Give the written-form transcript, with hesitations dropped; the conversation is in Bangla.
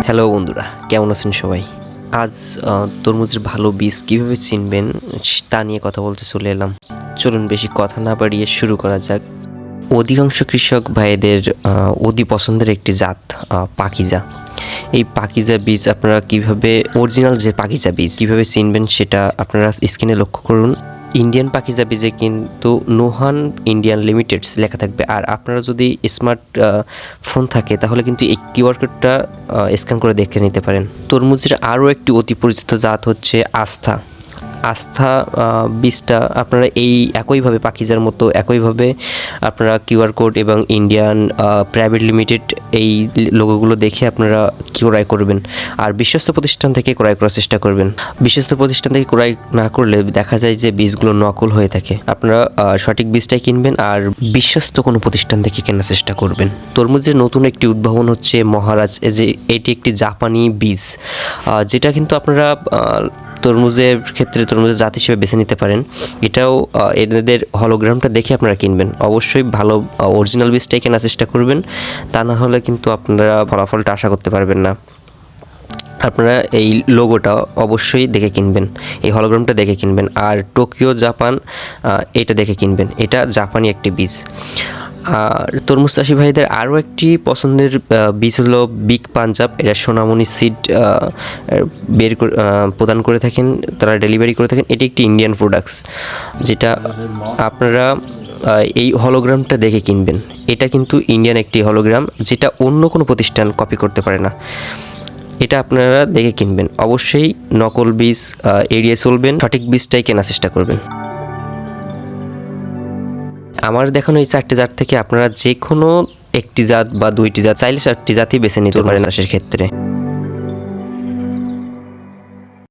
হ্যালো বন্ধুরা, কেমন আছেন সবাই? আজ তরমুজের ভালো বীজ কীভাবে চিনবেন তা নিয়ে কথা বলতে চলে এলাম। চলুন বেশি কথা না বাড়িয়ে শুরু করা যাক। অধিকাংশ কৃষক ভাইদের অতি পছন্দের একটি জাত পাকিজা। এই পাকিজা বীজ আপনারা কীভাবে অরিজিনাল যে পাকিজা বীজ কীভাবে চিনবেন সেটা আপনারা স্ক্রিনে লক্ষ্য করুন। ইন্ডিয়ান পাকিজা বীজে কিন্তু নোহান ইন্ডিয়ান লিমিটেডস লেখা থাকবে। আর আপনারা যদি স্মার্ট ফোন থাকে তাহলে কিন্তু এই কিউআর কোডটা স্ক্যান করে দেখে নিতে পারেন। তরমুজের আরও একটি অতি পরিচিত জাত হচ্ছে আস্থা। আস্থা বীজটা আপনারা এই একইভাবে পাকিজার মতো একইভাবে আপনারা কিউআর কোড এবং ইন্ডিয়ান প্রাইভেট লিমিটেড এই লোগোগুলো দেখে আপনারা ক্রয় করবেন। আর বিশ্বস্ত প্রতিষ্ঠান থেকে ক্রয় করার চেষ্টা করবেন। বিশ্বস্ত প্রতিষ্ঠান থেকে ক্রয় না করলে দেখা যায় যে বীজগুলো নকল হয়ে থাকে। আপনারা সঠিক বীজটাই কিনবেন আর বিশ্বস্ত কোনো প্রতিষ্ঠান থেকে কেনার চেষ্টা করবেন। তরমুজের নতুন একটি উদ্ভাবন হচ্ছে মহারাজ। যে এটি একটি জাপানি বীজ, যেটা কিন্তু আপনারা তরমুজের ক্ষেত্রে তরমুজের জাত হিসেবে বেছে নিতে পারেন। এটাও এদের হলোগ্রামটা দেখে আপনারা কিনবেন। অবশ্যই ভালো অরিজিনাল বীজটাই কেনার চেষ্টা করবেন, তা না হলে কিন্তু আপনারা ফলাফলটা আশা করতে পারবেন না। আপনারা এই লোগোটা অবশ্যই দেখে কিনবেন, এই হলোগ্রামটা দেখে কিনবেন। আর টোকিও জাপান এটা দেখে কিনবেন, এটা জাপানি একটি বীজ। আর তরমুজ চাষি ভাইদের আরও একটি পছন্দের বীজ হলো বিগ পাঞ্জাব। এরা সোনামণি সিড প্রদান করে থাকেন, তারা ডেলিভারি করে থাকেন। এটি একটি ইন্ডিয়ান প্রোডাক্টস, যেটা আপনারা এই হলোগ্রামটা দেখে কিনবেন। এটা কিন্তু ইন্ডিয়ান একটি হলোগ্রাম, যেটা অন্য কোনো প্রতিষ্ঠান কপি করতে পারে না। এটা আপনারা দেখে কিনবেন। অবশ্যই নকল বীজ এড়িয়ে চলবেন, সঠিক বীজটাই কেনার চেষ্টা করবেন। আমার দেখানো এই 4টি জাত থেকে আপনারা যে কোনো একটি জাত বা 2টি জাত চাইলে 4টি জাতই বেছে নিতে পারেন চাষের ক্ষেত্রে।